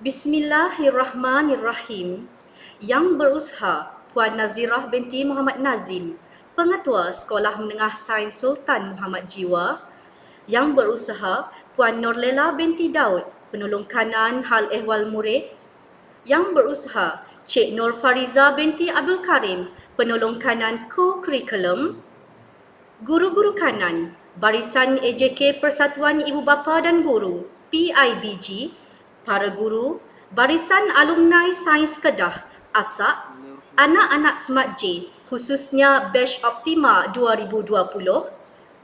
Bismillahirrahmanirrahim. Yang berusaha Puan Nazirah binti Muhammad Nazim, Pengetua Sekolah Menengah Sains Sultan Muhammad Jiwa. Yang berusaha Puan Norlela binti Daud, Penolong Kanan Hal Ehwal Murid. Yang berusaha Cik Nur Fariza binti Abdul Karim, Penolong Kanan Co-Curriculum. Guru-guru kanan, Barisan AJK Persatuan Ibu Bapa dan Guru, PIBG, para guru, Barisan Alumni Sains Kedah, ASAK, anak-anak Smart J, khususnya Batch Optima 2020,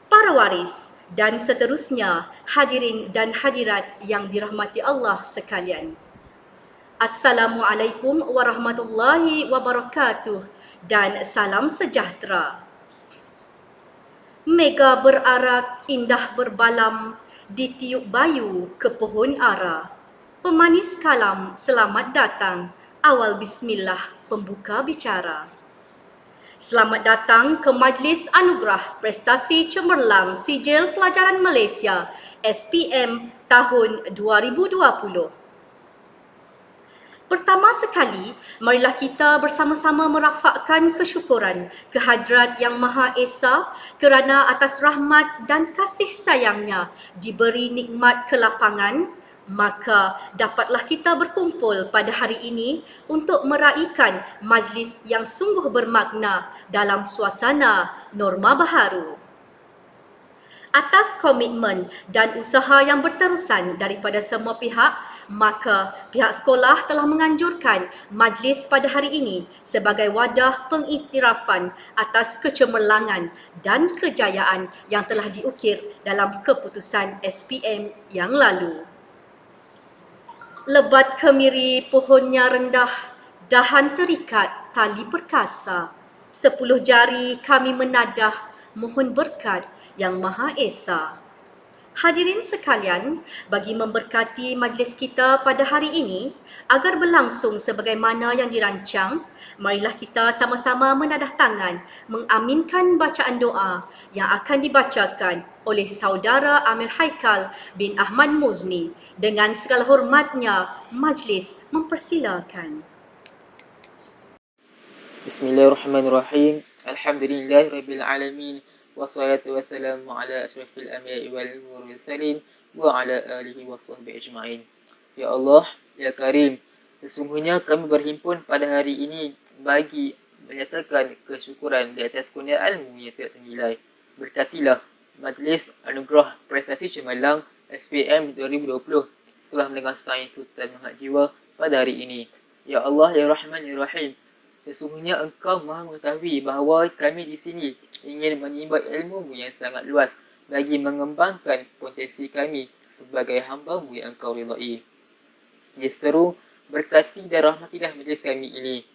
para waris dan seterusnya hadirin dan hadirat yang dirahmati Allah sekalian. Assalamualaikum warahmatullahi wabarakatuh dan salam sejahtera. Mega berarak, indah berbalam, ditiup bayu ke pohon ara. Pemanis kalam, selamat datang, awal bismillah, pembuka bicara. Selamat datang ke Majlis Anugerah Prestasi Cemerlang Sijil Pelajaran Malaysia SPM tahun 2020. Pertama sekali, marilah kita bersama-sama merafakkan kesyukuran kehadrat Yang Maha Esa kerana atas rahmat dan kasih sayangnya diberi nikmat kelapangan, maka dapatlah kita berkumpul pada hari ini untuk meraikan majlis yang sungguh bermakna dalam suasana norma baharu. Atas komitmen dan usaha yang berterusan daripada semua pihak, maka pihak sekolah telah menganjurkan majlis pada hari ini sebagai wadah pengiktirafan atas kecemerlangan dan kejayaan yang telah diukir dalam keputusan SPM yang lalu. Lebat kemiri pohonnya rendah, dahan terikat tali perkasa. 10 jari kami menadah, mohon berkat Yang Maha Esa. Hadirin sekalian, bagi memberkati majlis kita pada hari ini agar berlangsung sebagaimana yang dirancang, marilah kita sama-sama menadah tangan mengaminkan bacaan doa yang akan dibacakan oleh saudara Amir Haikal bin Ahmad Muzni. Dengan segala hormatnya, majlis mempersilakan. Bismillahirrahmanirrahim. Alhamdulillahirabbil alamin. Wassalatu wassalamu ala asyrafil anbiya'i wal mursalin wa ala alihi washabbihi ajma'in. Ya Allah, ya Karim, sesungguhnya kami berhimpun pada hari ini bagi menyatakan kesyukuran di atas kurniaan ilmu yang tidak ternilai. Berkatilah Majlis Anugerah Prestasi Cemerlang SPM 2020 Sekolah Menengah Sains Sultan Muhammad Jiwa pada hari ini. Ya Allah, ya Rahman, ya Rahim, sesungguhnya Engkau Maha mengetahui bahawa kami di sini ingin menimba ilmu-Mu yang sangat luas bagi mengembangkan potensi kami sebagai hamba-Mu yang Engkau ridai. Ya seteru, berkati dan rahmatilah majlis kami ini.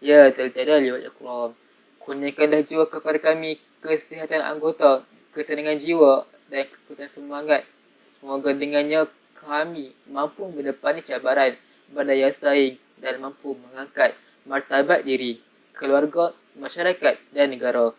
Ya Tal-Jalali wal Ikram, kurniakanlah juga kepada kami kesihatan anggota, ketenangan jiwa dan kekuatan semangat. Semoga dengannya kami mampu mendepani cabaran, berdaya saing dan mampu mengangkat martabat diri, keluarga, masyarakat dan negara.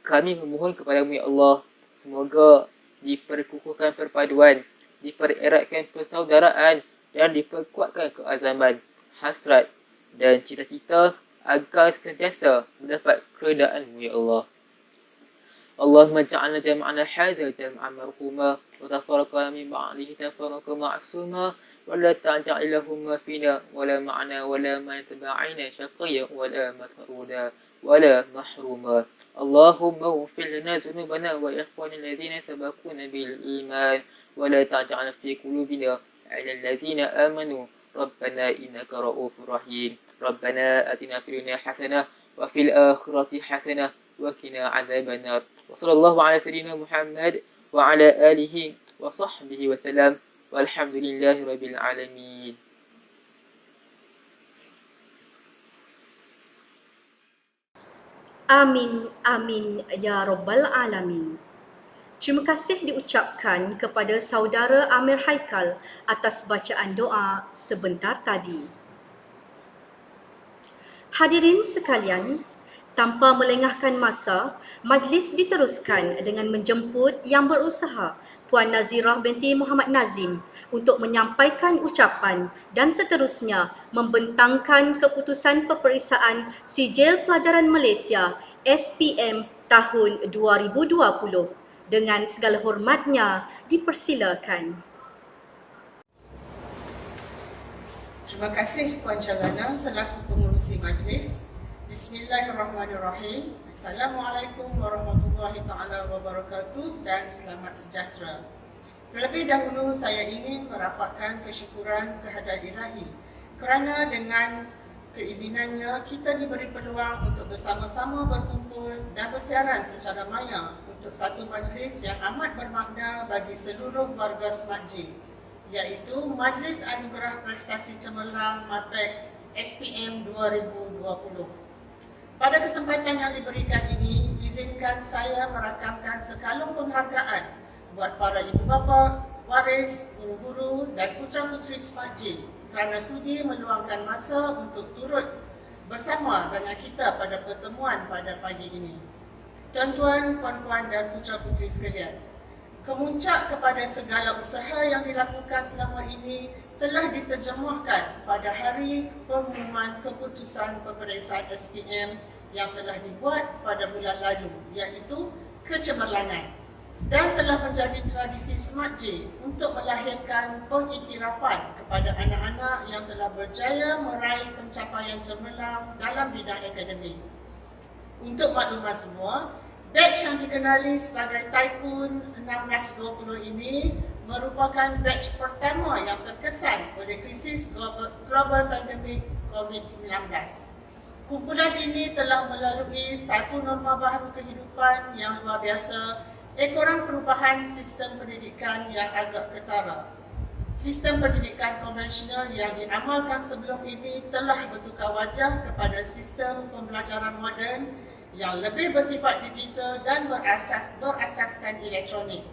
Kami memohon kepada-Mu ya Allah, semoga diperkukuhkan perpaduan, dipereratkan persaudaraan dan diperkuatkan keazaman, hasrat dan cita-cita agar sentiasa mendapat keredaan-Mu ya Allah. Allahumma ja'alna jam'ana hadha jam'an marhuma wa tafarraqna min ba'dihi tafarraqa ma'suma wa la taj'al lahumma fina wa la ma'na wa la ma tabi'ina shaqiyya wa la matruda wa la mahruma. Allahumma ighfir lana dhunubana wa ikhwana alladhina sabaquna bil iman wa la taj'al fi qulubina 'ala alladhina amanu rabbana innaka ra'ufur rahim. Rabbana atina fid dunya hasanah wa fil akhirati hasanah wa qina 'adzaban nar. Wa sallallahu ala sayyidina Muhammad wa ala alihi wa sahbihi wa salam. Walhamdulillahi rabbil alamin. Amin, amin, ya Rabbal Alamin. Terima kasih diucapkan kepada saudara Amir Haikal atas bacaan doa sebentar tadi. Hadirin sekalian, Tanpa melengahkan masa, majlis diteruskan dengan menjemput Yang Berusaha Puan Nazirah binti Muhammad Nazim untuk menyampaikan ucapan dan seterusnya membentangkan keputusan peperiksaan Sijil Pelajaran Malaysia SPM tahun 2020. Dengan segala hormatnya, dipersilakan. Terima kasih Puan Jalana selaku pengurusi majlis. Bismillahirrahmanirrahim. Assalamualaikum warahmatullahi taala wabarakatuh dan selamat sejahtera. Terlebih dahulu saya ingin merapatkan kesyukuran kehadirat Ilahi kerana dengan keizinannya kita diberi peluang untuk bersama-sama berkumpul dan bersiaran secara maya untuk satu majlis yang amat bermakna bagi seluruh warga SMART-J, iaitu Majlis Anugerah Prestasi Cemerlang MAPEK SPM 2020. Pada kesempatan yang diberikan ini, izinkan saya merakamkan sekalung penghargaan buat para ibu bapa, waris, guru-guru dan putra-puteri SMART-J kerana sudi meluangkan masa untuk turut bersama dengan kita pada pertemuan pada pagi ini. Tuan-tuan, puan-puan dan putra-puteri sekalian, kemuncak kepada segala usaha yang dilakukan selama ini telah diterjemahkan pada hari pengumuman keputusan peperiksaan SPM yang telah dibuat pada bulan lalu, iaitu kecemerlangan, dan telah menjadi tradisi SMART-J untuk melahirkan pengiktirafan kepada anak-anak yang telah berjaya meraih pencapaian cemerlang dalam bidang akademik. Untuk makluman semua, batch yang dikenali sebagai Tycoon 1620 ini merupakan batch pertama yang terkesan oleh krisis global pandemik COVID-19. Kumpulan ini telah melalui satu norma baru kehidupan yang luar biasa, ekoran perubahan sistem pendidikan yang agak ketara. Sistem pendidikan konvensional yang diamalkan sebelum ini telah bertukar wajah kepada sistem pembelajaran moden yang lebih bersifat digital dan berasaskan elektronik.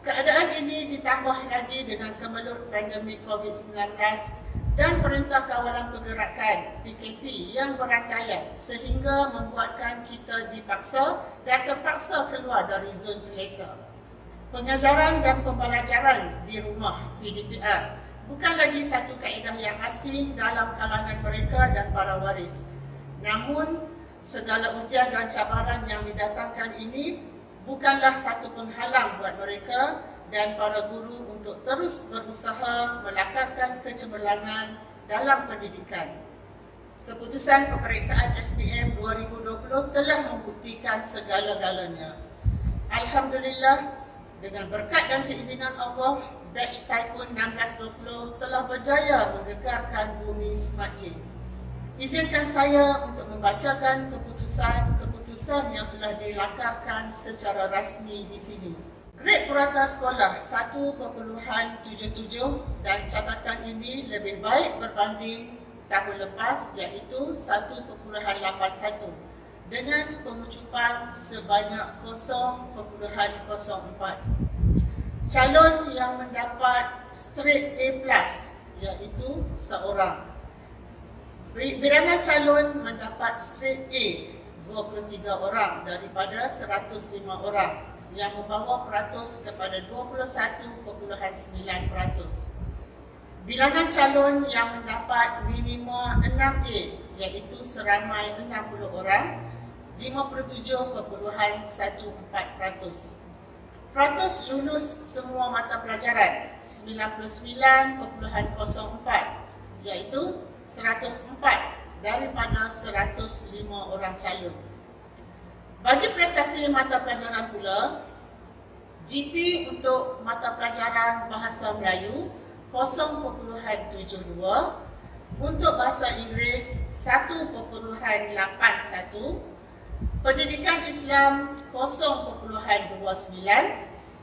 Keadaan ini ditambah lagi dengan kemelut pandemik COVID-19 dan Perintah Kawalan Pergerakan PKP yang berantaian sehingga membuatkan kita dipaksa dan terpaksa keluar dari zon selesa. Pengajaran dan pembelajaran di rumah PDPR bukan lagi satu kaedah yang asing dalam kalangan mereka dan para waris. Namun, segala ujian dan cabaran yang didatangkan ini bukanlah satu penghalang buat mereka dan para guru untuk terus berusaha melakarkan kecemerlangan dalam pendidikan. Keputusan peperiksaan SPM 2020 telah membuktikan segala-galanya. Alhamdulillah, dengan berkat dan keizinan Allah, batch Tycoon 1620 telah berjaya menggegarkan bumi SMART-J. Izinkan saya untuk membacakan keputusan yang telah dilakarkan secara rasmi di sini. Grade purata sekolah 1.77 dan catatan ini lebih baik berbanding tahun lepas, iaitu 1.81 dengan pengucupan sebanyak 0.04. Calon yang mendapat straight A+, iaitu seorang. Bilangan calon mendapat straight A 23 orang daripada 105 orang yang membawa peratus kepada 21.9%. Bilangan calon yang mendapat minima 6A iaitu seramai 60 orang 57.14%. Peratus lulus semua mata pelajaran 99.04 iaitu 104 daripada 105 orang calon. Bagi prestasi mata pelajaran pula, GP untuk mata pelajaran Bahasa Melayu 0.72, untuk Bahasa Inggeris 1.81, Pendidikan Islam 0.29,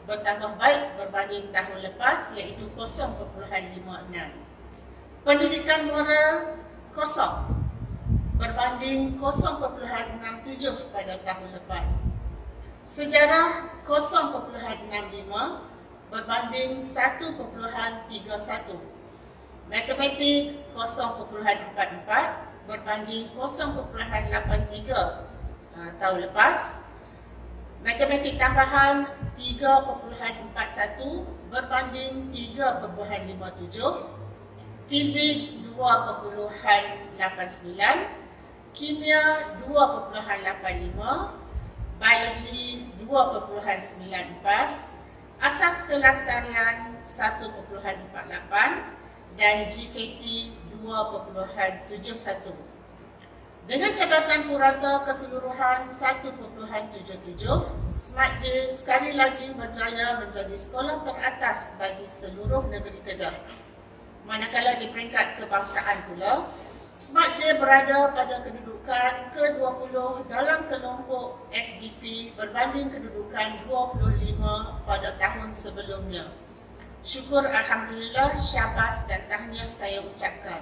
bertambah baik berbanding tahun lepas iaitu 0.56. Pendidikan moral 0 berbanding 0.67 pada tahun lepas. Sejarah 0.65 berbanding 1.31. Matematik 0.44 berbanding 0.83 tahun lepas. Matematik tambahan 3.41 berbanding 3.57. Fizik 2.89, kimia 2.85, biologi 2.94, asas kelestarian 1.48 dan GKT 2.71. Dengan catatan purata keseluruhan 1.77, Smart J sekali lagi berjaya menjadi sekolah teratas bagi seluruh negeri Kedah. Manakala di peringkat kebangsaan pula, Smart J berada pada kedudukan ke-20 dalam kelompok SDP berbanding kedudukan 25 pada tahun sebelumnya. Syukur Alhamdulillah, syabas dan tahniah saya ucapkan.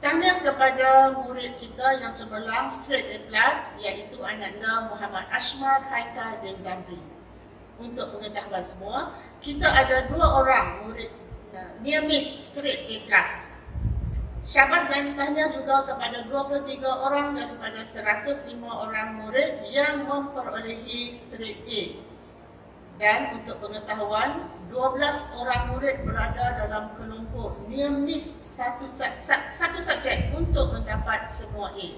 Tahniah kepada murid kita yang cemerlang straight A+, iaitu ananda Muhammad Ashmar Haikal bin Zamri. Untuk pengetahuan semua, kita ada 2 orang murid near miss straight A+. Syabas dan tahniah juga kepada 23 orang daripada 105 orang murid yang memperolehi straight A. Dan untuk pengetahuan, 12 orang murid berada dalam kelompok near miss satu subjek untuk mendapat semua A.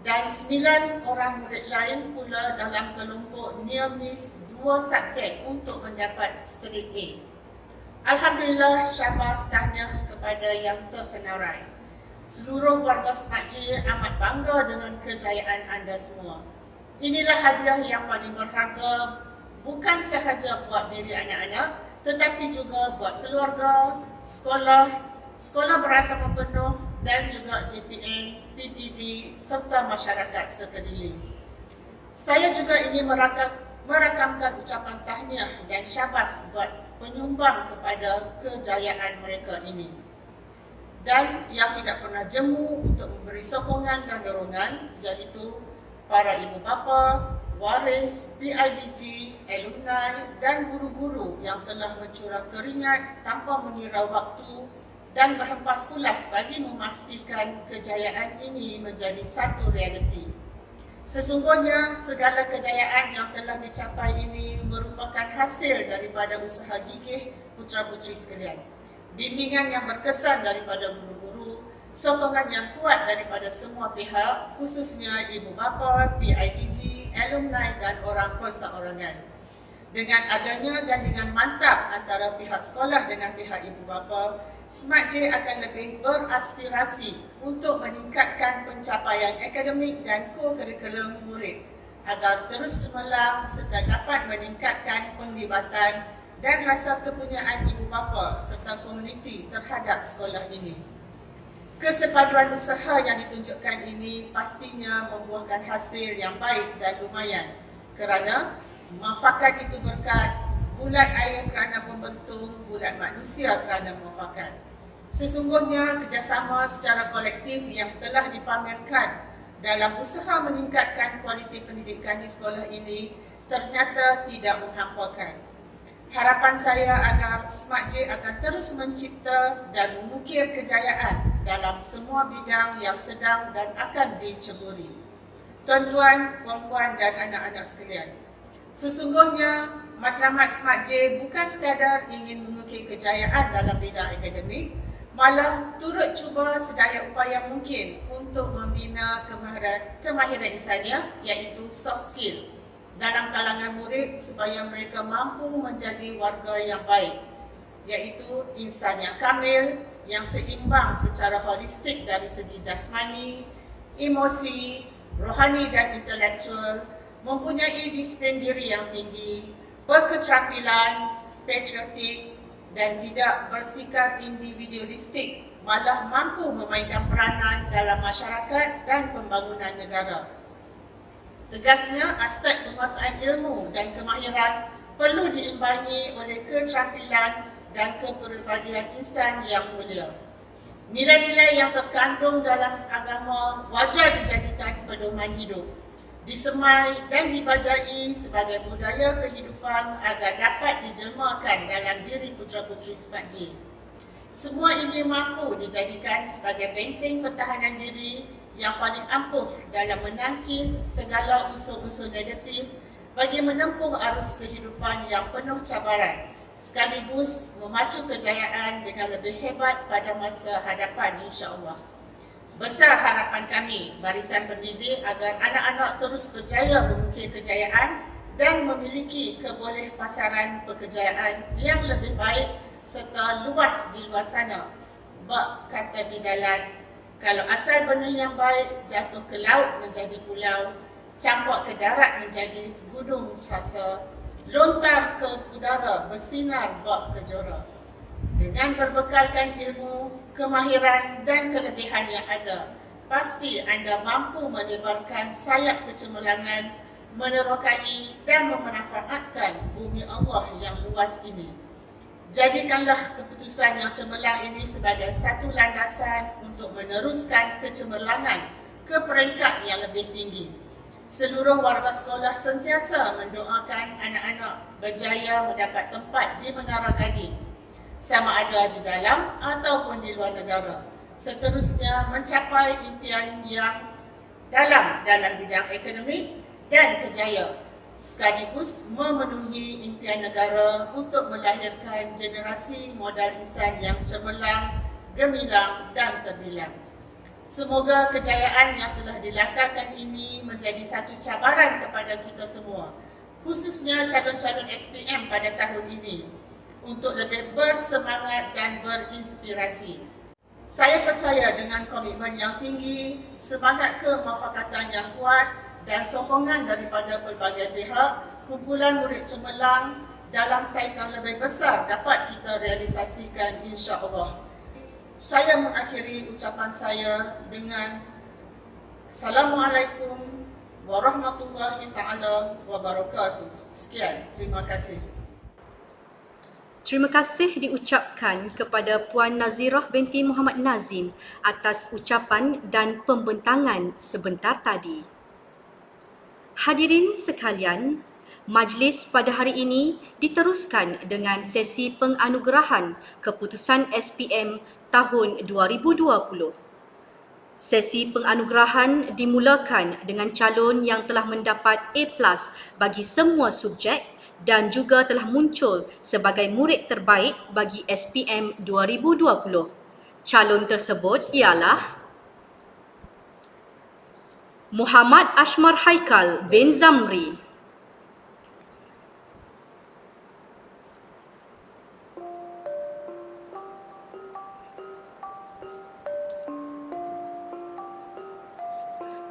Dan 9 orang murid lain pula dalam kelompok near miss 2 subjek untuk mendapat straight A. Alhamdulillah, syabas tahniah kepada yang tersenarai. Seluruh warga Smart J amat bangga dengan kejayaan anda semua. Inilah hadiah yang paling berharga, bukan sahaja buat diri anak-anak, tetapi juga buat keluarga, sekolah berasa penuh dan juga JPN, PPD serta masyarakat sekeliling. Saya juga ingin merakamkan ucapan tahniah dan syabas buat penyumbang kepada kejayaan mereka ini. Dan yang tidak pernah jemu untuk memberi sokongan dan dorongan, iaitu para ibu bapa, waris, PIBG, alumni dan guru-guru yang telah mencurah keringat tanpa mengira waktu dan berhempas pulas bagi memastikan kejayaan ini menjadi satu realiti. Sesungguhnya segala kejayaan yang telah dicapai ini merupakan hasil daripada usaha gigih putra-putri sekalian. Bimbingan yang berkesan daripada guru-guru, sokongan yang kuat daripada semua pihak, khususnya ibu bapa, PIBG, alumni dan orang perseorangan. Dengan adanya gandingan mantap antara pihak sekolah dengan pihak ibu bapa, Smart J akan lebih beraspirasi untuk meningkatkan pencapaian akademik dan ko-kurikulum murid agar terus cemerlang serta dapat meningkatkan penglibatan dan rasa kepunyaan ibu bapa serta komuniti terhadap sekolah ini. Kesepaduan usaha yang ditunjukkan ini pastinya membuahkan hasil yang baik dan lumayan kerana muafakat itu berkat bulat air kerana membentuk, bulat manusia kerana muafakat. Sesungguhnya kerjasama secara kolektif yang telah dipamerkan dalam usaha meningkatkan kualiti pendidikan di sekolah ini ternyata tidak menghampakan. Harapan saya agar Smart J akan terus mencipta dan mengukir kejayaan dalam semua bidang yang sedang dan akan diceburi. Tuan-tuan, puan-puan dan anak-anak sekalian, sesungguhnya matlamat Smart J bukan sekadar ingin mengukir kejayaan dalam bidang akademik, malah turut cuba sedaya upaya mungkin untuk membina kemahiran insaniah, iaitu soft skill dalam kalangan murid supaya mereka mampu menjadi warga yang baik, iaitu insan yang kamil, yang seimbang secara holistik dari segi jasmani, emosi, rohani dan intelektual, mempunyai disiplin diri yang tinggi, berketerampilan, patriotik dan tidak bersikap individualistik, malah mampu memainkan peranan dalam masyarakat dan pembangunan negara. Tegasnya, aspek penguasaan ilmu dan kemahiran perlu diimbangi oleh keterampilan dan kepribadian insan yang mulia. Nilai-nilai yang terkandung dalam agama wajar dijadikan pedoman hidup, disemai dan dibajai sebagai budaya kehidupan agar dapat dijelmakan dalam diri putra-putri Smart J. Semua ini mampu dijadikan sebagai benteng pertahanan diri yang paling ampuh dalam menangkis segala unsur-unsur negatif bagi menempuh arus kehidupan yang penuh cabaran, sekaligus memacu kejayaan dengan lebih hebat pada masa hadapan insya-Allah. Besar harapan kami barisan pendidik agar anak-anak terus berjaya mengukir kejayaan dan memiliki kebolehpasaran pekerjaan yang lebih baik serta luas di luar sana. Bak kata bidalan, kalau asal benih yang baik jatuh ke laut menjadi pulau, campak ke darat menjadi gunung sasa, lontar ke udara bersinar bak kejora. Dengan berbekalkan ilmu, kemahiran dan kelebihan yang ada, pasti anda mampu melebarkan sayap kecemerlangan, menerokai dan memanfaatkan bumi Allah yang luas ini. Jadikanlah keputusan yang cemerlang ini sebagai satu landasan untuk meneruskan kecemerlangan ke peringkat yang lebih tinggi. Seluruh warga sekolah sentiasa mendoakan anak-anak berjaya mendapat tempat di Menara Gading, sama ada di dalam ataupun di luar negara. Seterusnya mencapai impian yang dalam bidang akademik dan kejaya, sekaligus memenuhi impian negara untuk melahirkan generasi modal insan yang cemerlang, gemilang dan terbilang. Semoga kejayaan yang telah dilangkahkan ini menjadi satu cabaran kepada kita semua, khususnya calon-calon SPM pada tahun ini, untuk lebih bersemangat dan berinspirasi. Saya percaya dengan komitmen yang tinggi, semangat kemufakatan yang kuat dan sokongan daripada pelbagai pihak, kumpulan murid cemerlang dalam saiz yang lebih besar dapat kita realisasikan insya-Allah. Saya mengakhiri ucapan saya dengan Assalamualaikum warahmatullahi taala wabarakatuh. Sekian, terima kasih. Terima kasih diucapkan kepada Puan Nazirah binti Muhammad Nazim atas ucapan dan pembentangan sebentar tadi. Hadirin sekalian, majlis pada hari ini diteruskan dengan sesi penganugerahan keputusan SPM tahun 2020. Sesi penganugerahan dimulakan dengan calon yang telah mendapat A+ bagi semua subjek dan juga telah muncul sebagai murid terbaik bagi SPM 2020. Calon tersebut ialah Muhammad Ashmar Haikal bin Zamri.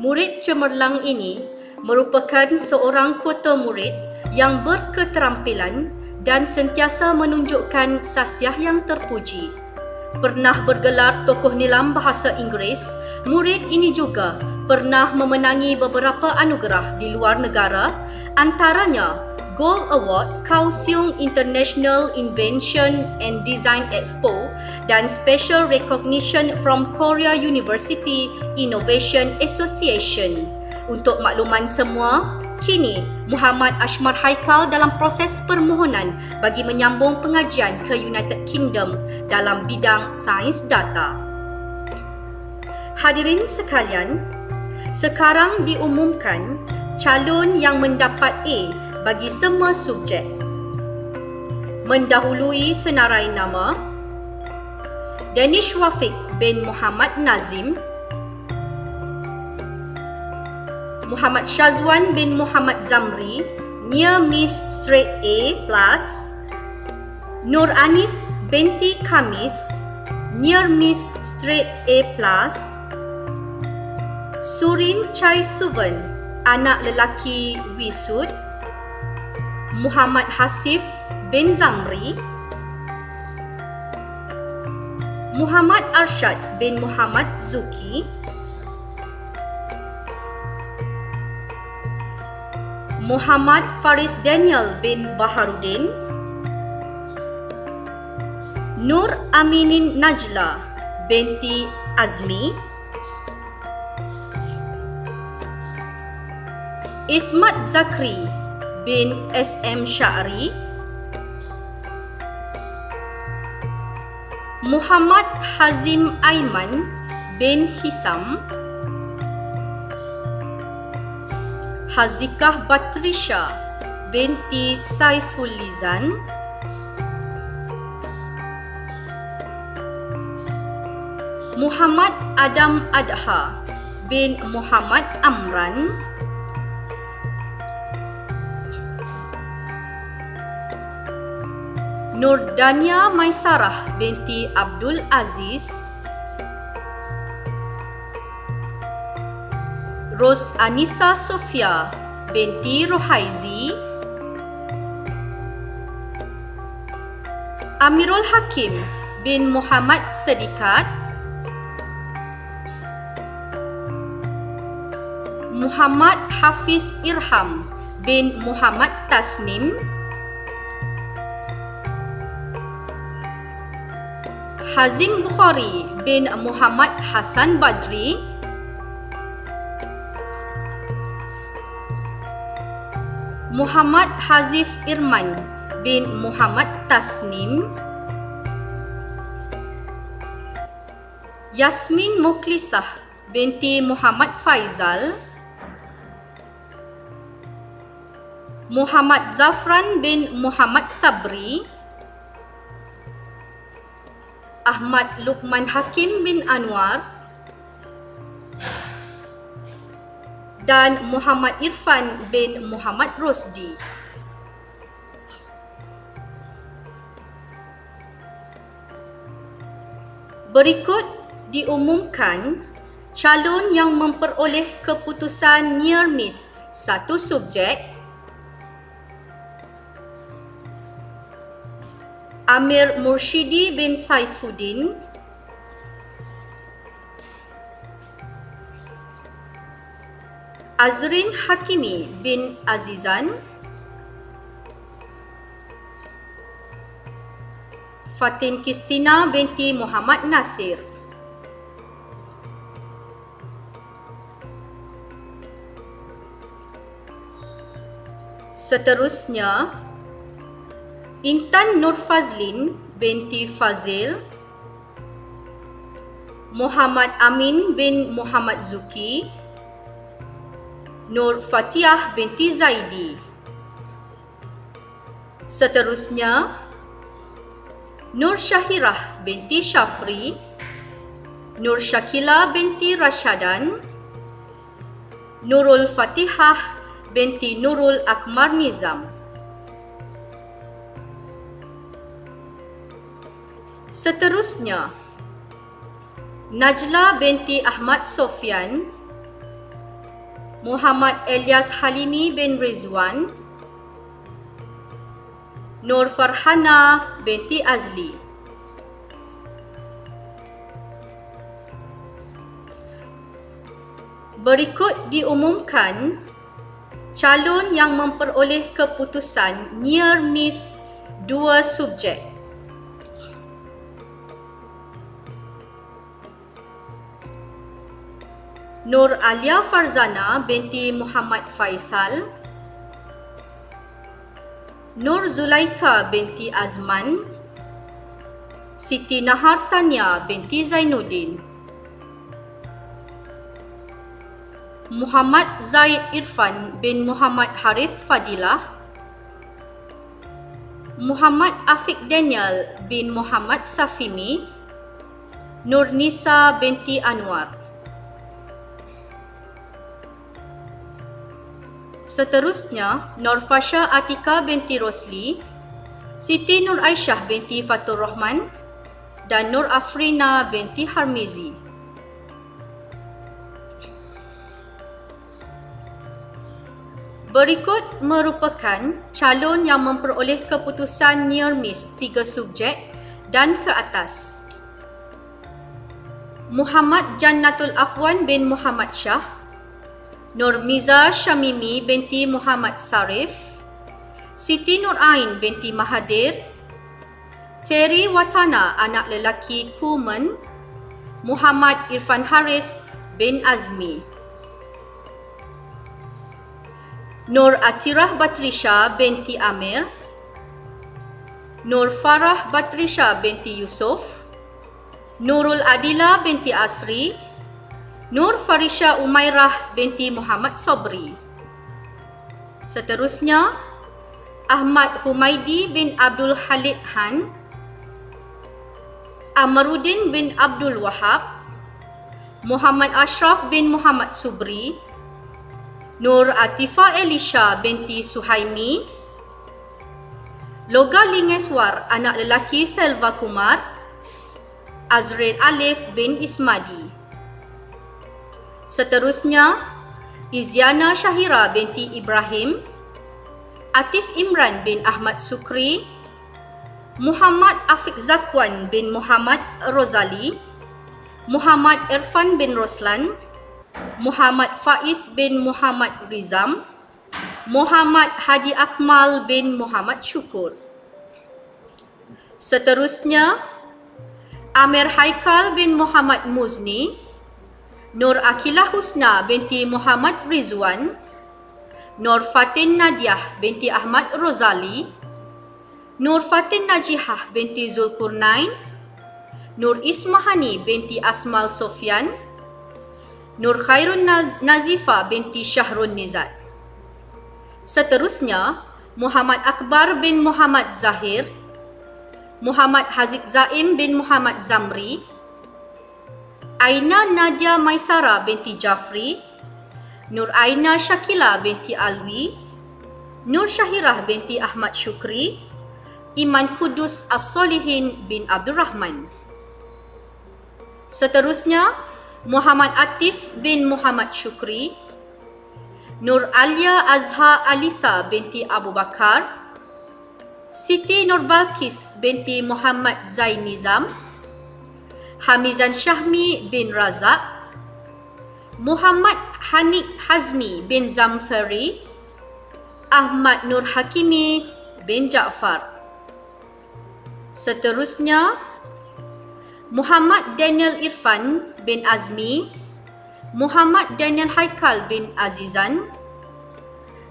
Murid cemerlang ini merupakan seorang kota murid yang berketerampilan dan sentiasa menunjukkan sasiah yang terpuji. Pernah bergelar tokoh nilam bahasa Inggeris, murid ini juga pernah memenangi beberapa anugerah di luar negara, antaranya Gold Award Kaohsiung International Invention and Design Expo dan Special Recognition from Korea University Innovation Association. Untuk makluman semua, kini Muhammad Ashmar Haikal dalam proses permohonan bagi menyambung pengajian ke United Kingdom dalam bidang sains data. Hadirin sekalian, sekarang diumumkan calon yang mendapat A bagi semua subjek. Mendahului senarai nama Danish Wafiq bin Muhammad Nazim, Muhammad Shazwan bin Muhammad Zamri, Near Miss Straight A+, Nur Anis binti Kamis, Near Miss Straight A+, Surin Chai Suvan, anak lelaki Wisud, Muhammad Hasif bin Zamri, Muhammad Arshad bin Muhammad Zuki, Muhammad Faris Daniel bin Baharudin, Nur Aminin Najla binti Azmi, Ismat Zakri bin SM Sya'ri, Muhammad Hazim Aiman bin Hisam, Hazikah Batrisha binti Saifulizan, Muhammad Adam Adha bin Muhammad Amran, Nurdania Maisarah binti Abdul Aziz, Ros Anissa Sofia binti Rohaizi, Amirul Hakim bin Muhammad Sedikat, Muhammad Hafiz Irham bin Muhammad Tasnim, Hazim Bukhari bin Muhammad Hasan Badri, Muhammad Hazif Irman bin Muhammad Tasnim, Yasmin Muklisah binti Muhammad Faizal, Muhammad Zafran bin Muhammad Sabri, Ahmad Lukman Hakim bin Anwar, dan Muhammad Irfan bin Muhammad Rosdi. Berikut diumumkan calon yang memperoleh keputusan near miss satu subjek: Amir Murshidi bin Saifuddin, Azrin Hakimi bin Azizan, Fatin Kistina binti Muhammad Nasir. Seterusnya, Intan Nur Fazlin binti Fazil, Muhammad Amin bin Muhammad Zuki, Nur Fatiyah binti Zaidi. Seterusnya, Nur Syahirah binti Syafri, Nur Syakila binti Rashadan, Nurul Fatihah binti Nurul Akmar Nizam. Seterusnya, Najla binti Ahmad Sofyan, Muhammad Elias Halimi bin Rizwan, Nur Farhana binti Azli. Berikut diumumkan calon yang memperoleh keputusan near miss dua subjek: Nur Alia Farzana binti Muhammad Faisal, Nur Zulaika binti Azman, Siti Nahar Tania binti Zainuddin, Muhammad Zaid Irfan bin Muhammad Harith Fadilah, Muhammad Afiq Daniel bin Muhammad Safimi, Nur Nisa binti Anwar. Seterusnya, Nur Fasha Atika binti Rosli, Siti Nur Aisyah binti Fatur Rahman, dan Nur Afrina binti Harmizi. Berikut merupakan calon yang memperoleh keputusan near miss 3 subjek dan ke atas: Muhammad Jannatul Afwan bin Muhammad Shah, Nur Miza Syamimi binti Muhammad Sarif, Siti Nur Ain binti Mahathir, Terry Watana anak lelaki Kuman, Muhammad Irfan Haris bin Azmi, Nur Atirah Batrisha binti Amir, Nur Farah Batrisha binti Yusuf, Nurul Adila binti Asri, Nur Farisha Umairah binti Muhammad Sobri. Seterusnya, Ahmad Humaidi bin Abdul Khalid Han, Amaruddin bin Abdul Wahab, Muhammad Ashraf bin Muhammad Subri, Nur Atifa Elisha binti Suhaimi, Loga Lingeswar anak lelaki Selva Kumar, Azril Alif bin Ismadi. Seterusnya, Izyana Syahira binti Ibrahim, Atif Imran bin Ahmad Sukri, Muhammad Afiq Zakwan bin Muhammad Rozali, Muhammad Irfan bin Roslan, Muhammad Faiz bin Muhammad Rizam, Muhammad Hadi Akmal bin Muhammad Syukur. Seterusnya, Amir Haikal bin Muhammad Muzni, Nur Akilah Husna binti Muhammad Rizwan, Nur Fatin Nadiah binti Ahmad Rozali, Nur Fatin Najihah binti Zulkurnain, Nur Ismahani binti Asmal Sofyan, Nur Khairun Nazifa binti Syahrun Nizat. Seterusnya, Muhammad Akbar bin Muhammad Zahir, Muhammad Haziq Zaim bin Muhammad Zamri, Aina Nadia Maisara binti Jafri, Nur Aina Shakila binti Alwi, Nur Syahirah binti Ahmad Syukri, Iman Kudus As-Solihin bin Abdul Rahman. Seterusnya, Muhammad Atif bin Muhammad Syukri, Nur Alia Azha Alisa binti Abu Bakar, Siti Nur Balkis binti Muhammad Zain Nizam, Hamizan Syahmi bin Razak, Muhammad Hanik Hazmi bin Zamfari, Ahmad Nur Hakimi bin Ja'far. Seterusnya, Muhammad Daniel Irfan bin Azmi, Muhammad Daniel Haikal bin Azizan,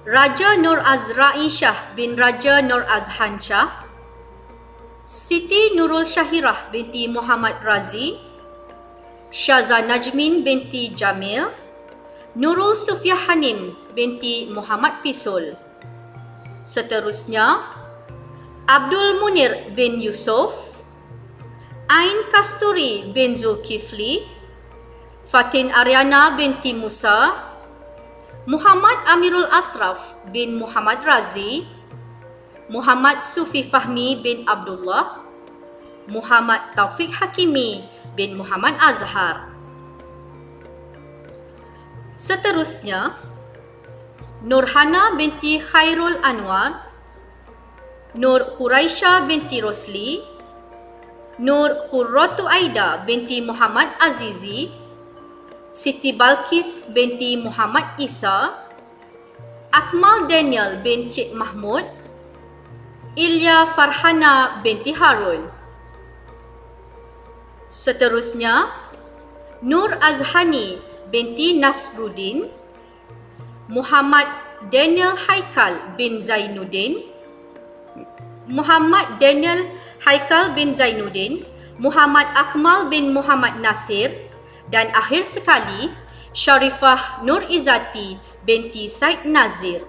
Raja Nur Azra'i Shah bin Raja Nur Azhan Shah, Siti Nurul Syahirah binti Muhammad Razi, Syaza Najmin binti Jamil, Nurul Sufia Hanim binti Muhammad Pisul. Seterusnya, Abdul Munir bin Yusuf, Ain Kasturi bin Zulkifli, Fatin Aryana binti Musa, Muhammad Amirul Asraf bin Muhammad Razi, Muhammad Sufi Fahmi bin Abdullah, Muhammad Taufik Hakimi bin Muhammad Azhar. Seterusnya, Nurhana binti Khairul Anwar, Nur Huraisha binti Rosli, Nur Hurratu Aida binti Muhammad Azizi, Siti Balkis binti Muhammad Isa, Akmal Daniel bin Cik Mahmud, Ilya Farhana binti Harun. Seterusnya, Nur Azhani binti Nasruddin, Muhammad Daniel Haikal bin Zainuddin, Muhammad Daniel Haikal bin Zainuddin, Muhammad Akmal bin Muhammad Nasir, dan akhir sekali, Sharifah Nur Izzati binti Said Nazir.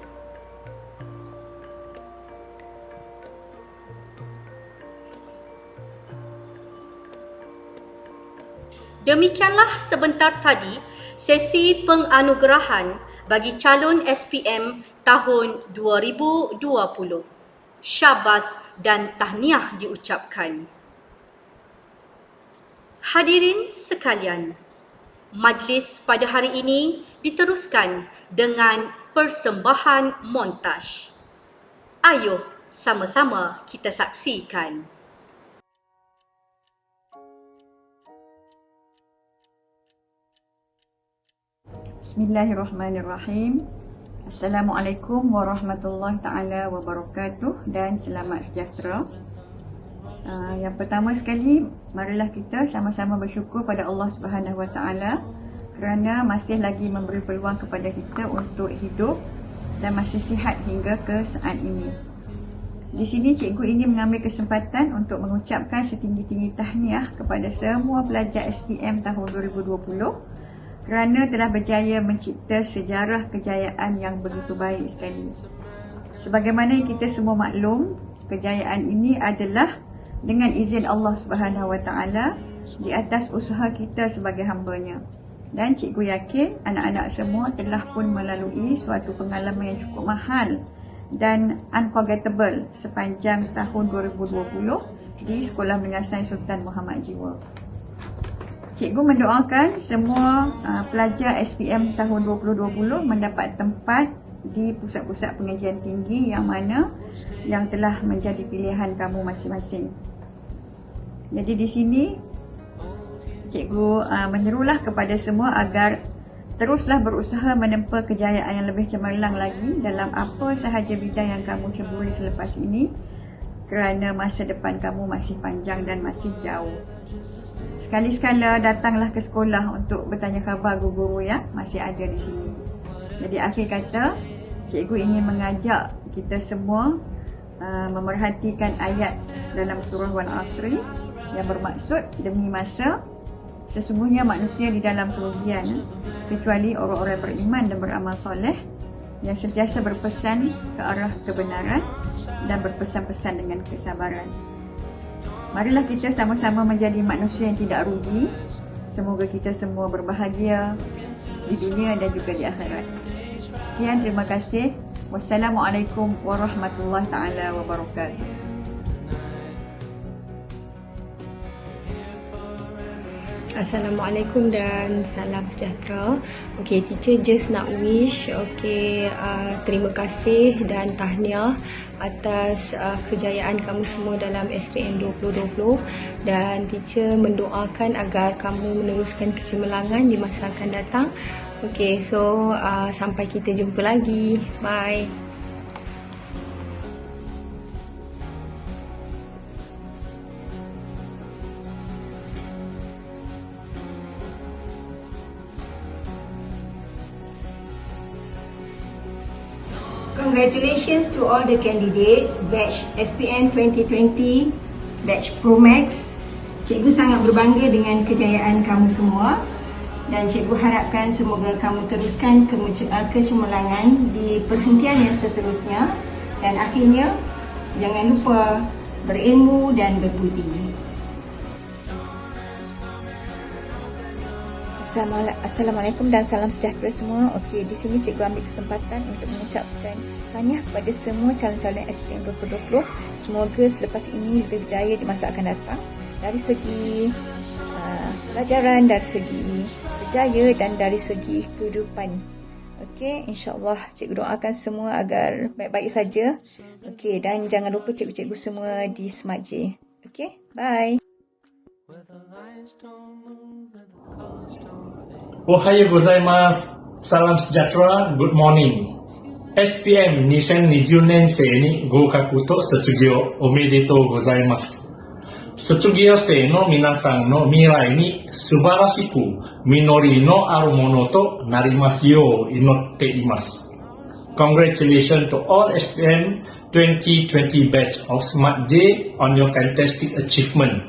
Demikianlah sebentar tadi sesi penganugerahan bagi calon SPM tahun 2020. Syabas dan tahniah diucapkan. Hadirin sekalian, majlis pada hari ini diteruskan dengan persembahan montaj. Ayo sama-sama kita saksikan. Bismillahirrahmanirrahim. Assalamualaikum warahmatullahi taala wabarakatuh dan selamat sejahtera. Yang pertama sekali, marilah kita sama-sama bersyukur pada Allah Subhanahu wa taala kerana masih lagi memberi peluang kepada kita untuk hidup dan masih sihat hingga ke saat ini. Di sini cikgu ingin mengambil kesempatan untuk mengucapkan setinggi-tinggi tahniah kepada semua pelajar SPM tahun 2020 kerana telah berjaya mencipta sejarah kejayaan yang begitu baik sekali. Sebagaimana kita semua maklum, kejayaan ini adalah dengan izin Allah Subhanahu Wa Taala di atas usaha kita sebagai hamba-Nya. Dan cikgu yakin anak-anak semua telah pun melalui suatu pengalaman yang cukup mahal dan unforgettable sepanjang tahun 2020 di Sekolah Menengah Sains Sultan Muhammad Jiwa. Cikgu mendoakan semua pelajar SPM tahun 2020 mendapat tempat di pusat-pusat pengajian tinggi yang mana yang telah menjadi pilihan kamu masing-masing. Jadi di sini cikgu menyerulah kepada semua agar teruslah berusaha menempa kejayaan yang lebih cemerlang lagi dalam apa sahaja bidang yang kamu ceburi selepas ini, kerana masa depan kamu masih panjang dan masih jauh. Sekali-sekala datanglah ke sekolah untuk bertanya khabar guru-guru yang masih ada di sini. Jadi akhir kata, cikgu ingin mengajak kita semua memerhatikan ayat dalam surah Wal-Asri yang bermaksud demi masa sesungguhnya manusia di dalam kerugian kecuali orang-orang beriman dan beramal soleh yang sentiasa berpesan ke arah kebenaran dan berpesan-pesan dengan kesabaran. Marilah kita sama-sama menjadi manusia yang tidak rugi. Semoga kita semua berbahagia di dunia dan juga di akhirat. Sekian, terima kasih. Wassalamualaikum warahmatullahi taala wabarakatuh. Assalamualaikum dan salam sejahtera. Okay, teacher just nak wish terima kasih dan tahniah atas kejayaan kamu semua dalam SPM 2020 dan teacher mendoakan agar kamu meneruskan kecemerlangan di masa akan datang. Okay, so sampai kita jumpa lagi. Bye. Congratulations to all the candidates batch SPM 2020 batch Pro Max. Cikgu sangat berbangga dengan kejayaan kamu semua dan cikgu harapkan semoga kamu teruskan kecemerlangan di perhentian yang seterusnya dan akhirnya jangan lupa berilmu dan berbudi. Assalamualaikum dan salam sejahtera semua. Okey, di sini cikgu ambil kesempatan untuk mengucapkan tahniah kepada semua calon-calon SPM 2020. Semoga selepas ini lebih berjaya di masa akan datang dari segi pelajaran, dari segi berjaya dan dari segi kehidupan. Okey, insya-Allah cikgu doakan semua agar baik-baik saja. Okey, dan jangan lupa cikgu-cikgu semua di Smart J. Okey, bye. Ohayou gozaimasu. Salam sejahtera. Good morning. SPM 2020年生に合格と卒業おめでとうございます。卒業生の皆さんの未来に素晴らしく実りのあるものとなりますよう祈っています。Congratulations to all SPM 2020 batch of Smart J on your fantastic achievement.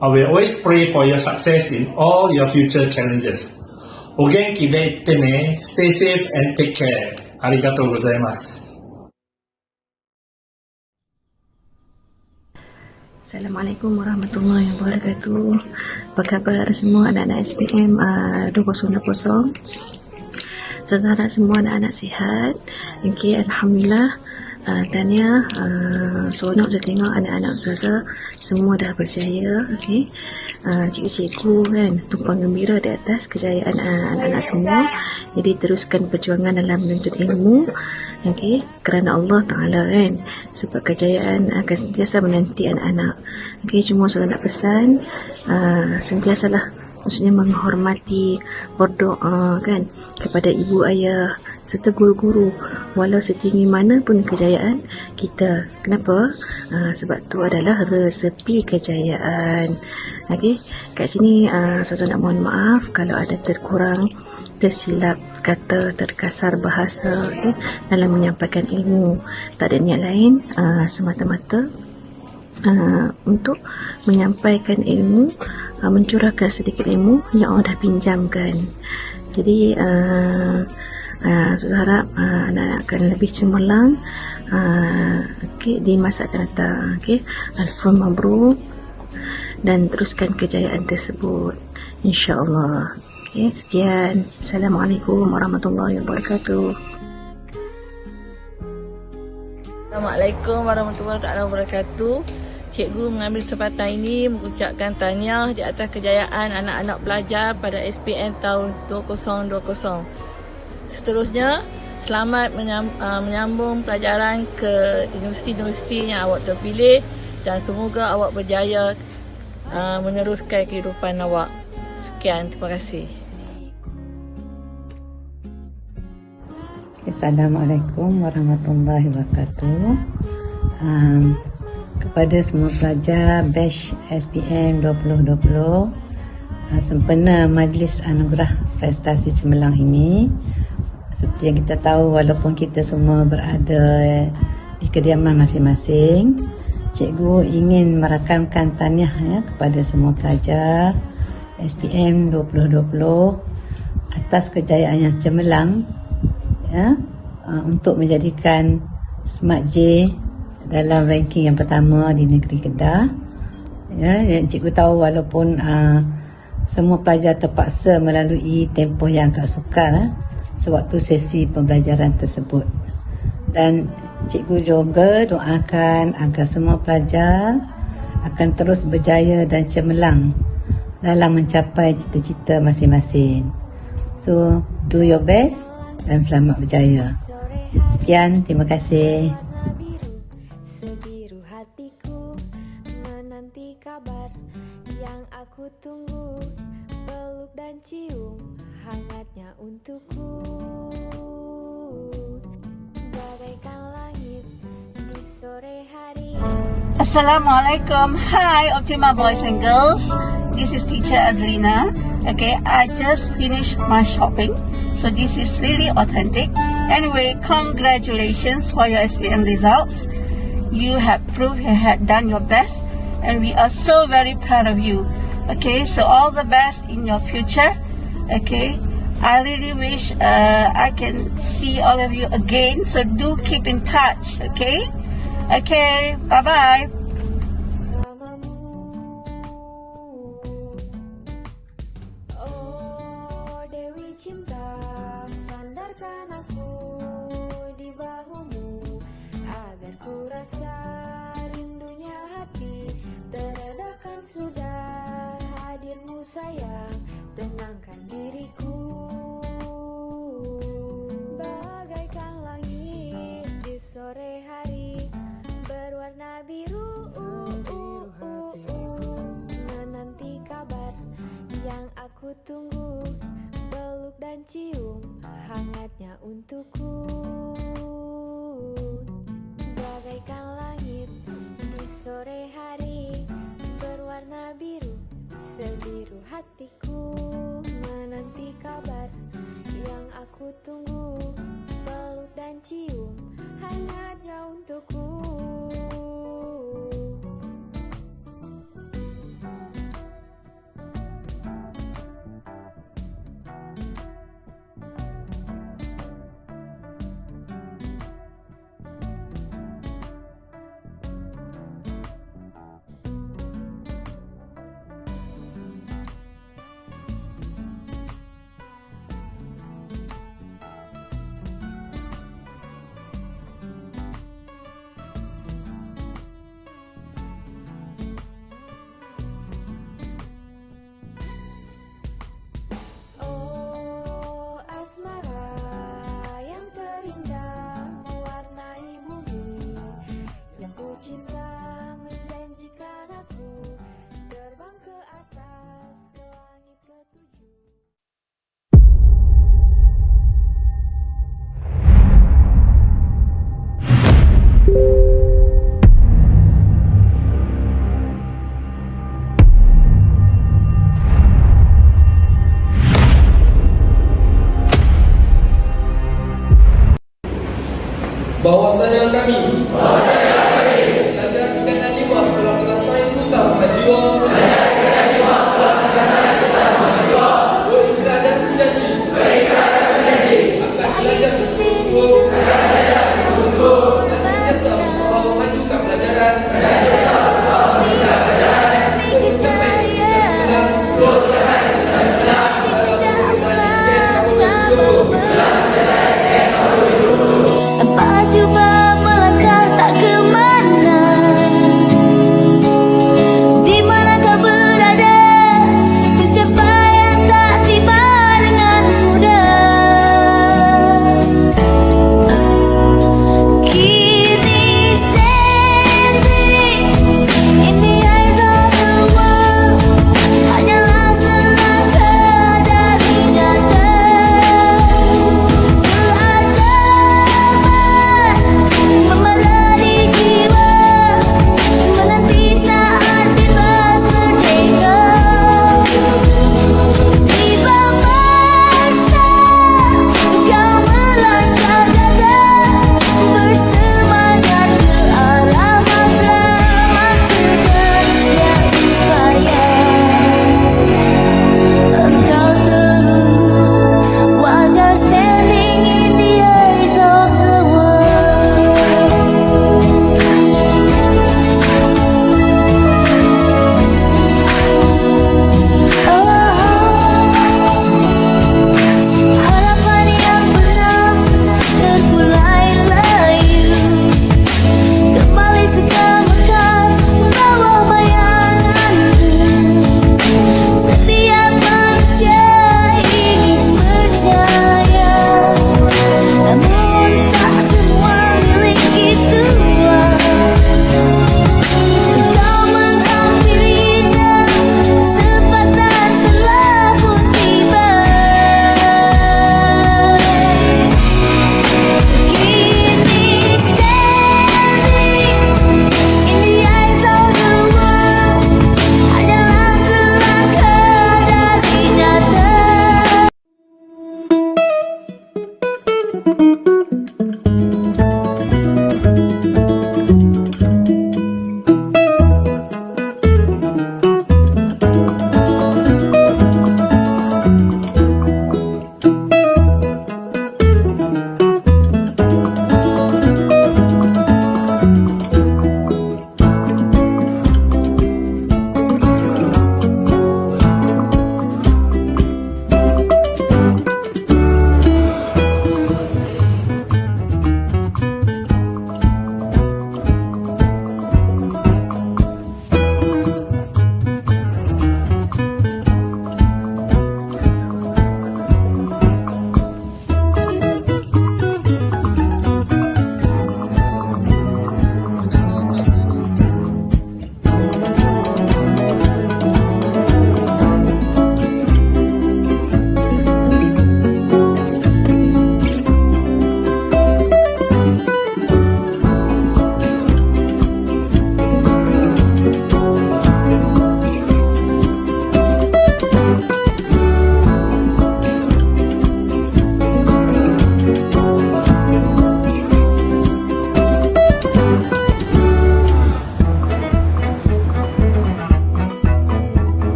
I will always pray for your success in all your future challenges. お元気でいってね。Stay safe and take care. ありがとうございます。Assalamualaikum warahmatullahi wabarakatuh. Apa khabar semua anak-anak SPM 2020? Saya harap semua anak-anak sihat. Okay, Alhamdulillah. Tahniah, seronok saya tengok anak-anak Ustazah semua dah berjaya. Okay. Cikgu-cikgu kan tumpang gembira di atas kejayaan anak-anak semua. Jadi teruskan perjuangan dalam menuntut ilmu. Okay. Kerana Allah Ta'ala kan, sebab kejayaan akan sentiasa menanti anak-anak. Okay. Cuma saya nak pesan, sentiasalah maksudnya menghormati, berdoa kan kepada ibu ayah serta guru-guru walau setinggi mana pun kejayaan kita. Kenapa? Sebab tu adalah resepi kejayaan. Okey, kat sini saya nak mohon maaf kalau ada terkurang, tersilap kata, terkasar bahasa dalam menyampaikan ilmu. Tak ada niat lain, semata-mata untuk menyampaikan ilmu, mencurahkan sedikit ilmu yang Allah dah pinjamkan. Jadi Ustaz harap anak-anak akan lebih cemerlang di masa akan datang. Alfun mabruk dan teruskan kejayaan tersebut, insya-Allah. Sekian. Assalamualaikum warahmatullahi wabarakatuh. Assalamualaikum warahmatullahi wabarakatuh. Cikgu mengambil kesempatan ini mengucapkan tahniah di atas kejayaan anak-anak pelajar pada SPM tahun 2020. Seterusnya, selamat menyambung pelajaran ke universiti-universiti yang awak terpilih dan semoga awak berjaya meneruskan kehidupan awak. Sekian, terima kasih. Assalamualaikum warahmatullahi wabarakatuh. Kepada semua pelajar batch SPM 2020, sempena Majlis Anugerah Prestasi Cemerlang ini, seperti yang kita tahu, walaupun kita semua berada di kediaman masing-masing, cikgu ingin merakamkan tahniah kepada semua pelajar SPM 2020 atas kejayaan yang cemerlang untuk menjadikan Smart J dalam ranking yang pertama di negeri Kedah. Cikgu tahu walaupun semua pelajar terpaksa melalui tempoh yang agak sukar sewaktu sesi pembelajaran tersebut. Dan cikgu juga doakan agar semua pelajar akan terus berjaya dan cemerlang dalam mencapai cita-cita masing-masing. So, do your best dan selamat berjaya. Sekian, terima kasih. Sebiru hatiku menanti kabar yang aku tunggu, peluk dan cium hangatnya untukku, bagaikan langit di sore hari. Assalamualaikum. Hi, Optima boys and girls. This is teacher Azlina. Okay, I just finished my shopping, so this is really authentic. Anyway, congratulations for your SPM results. You have proved you had done your best, and we are so very proud of you. Okay, so all the best in your future. Okay, I really wish I can see all of you again, so do keep in touch. Okay, bye bye. Oh Dewi cinta, sandarkan aku di bahumu agar ku rasa rindunya hati teredakan sudah hadirmu sayang, tenangkan diriku bagaikan langit di sore hari berwarna biru. Menanti kabar yang aku tunggu, peluk dan cium hangatnya untukku, bagaikan langit di sore hari berwarna biru. Sebiru hatiku menanti kabar yang aku tunggu, peluk dan cium hangatnya untukku. jalan untuk mencapai tujuan sebenar Tanpa cuba melangkah tak kemana, di mana kau berada, pencapaian tak tiba dengan mudah. Kini standing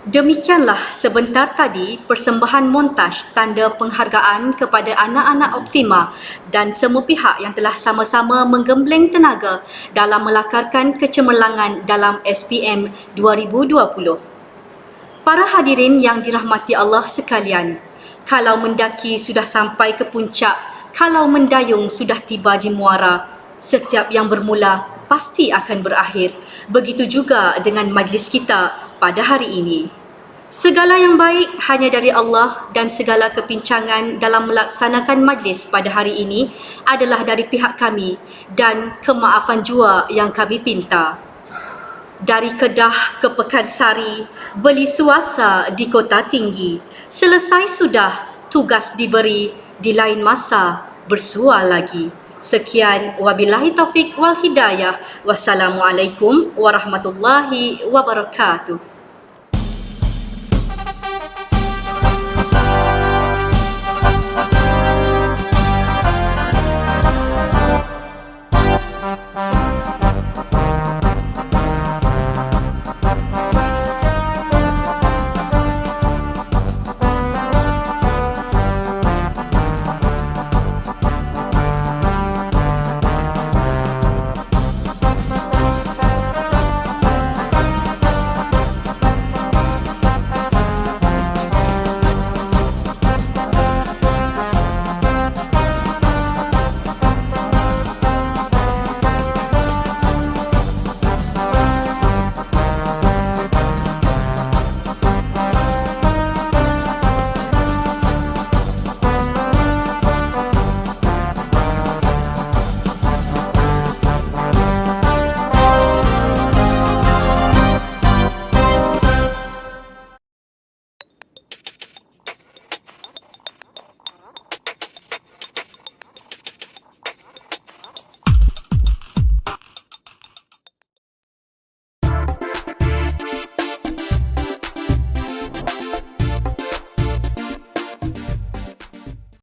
Demikianlah sebentar tadi persembahan montaj tanda penghargaan kepada anak-anak Optima dan semua pihak yang telah sama-sama menggembleng tenaga dalam melakarkan kecemerlangan dalam SPM 2020. Para hadirin yang dirahmati Allah sekalian, kalau mendaki sudah sampai ke puncak, kalau mendayung sudah tiba di muara, setiap yang bermula pasti akan berakhir. Begitu juga dengan majlis kita pada hari ini. Segala yang baik hanya dari Allah dan segala kepincangan dalam melaksanakan majlis pada hari ini adalah dari pihak kami dan kemaafan jua yang kami pinta. Dari Kedah ke Pekansari, beli suasa di Kota Tinggi. Selesai sudah, tugas diberi, di lain masa bersua lagi. Sekian, wabillahi taufik wal hidayah. Wassalamualaikum warahmatullahi wabarakatuh.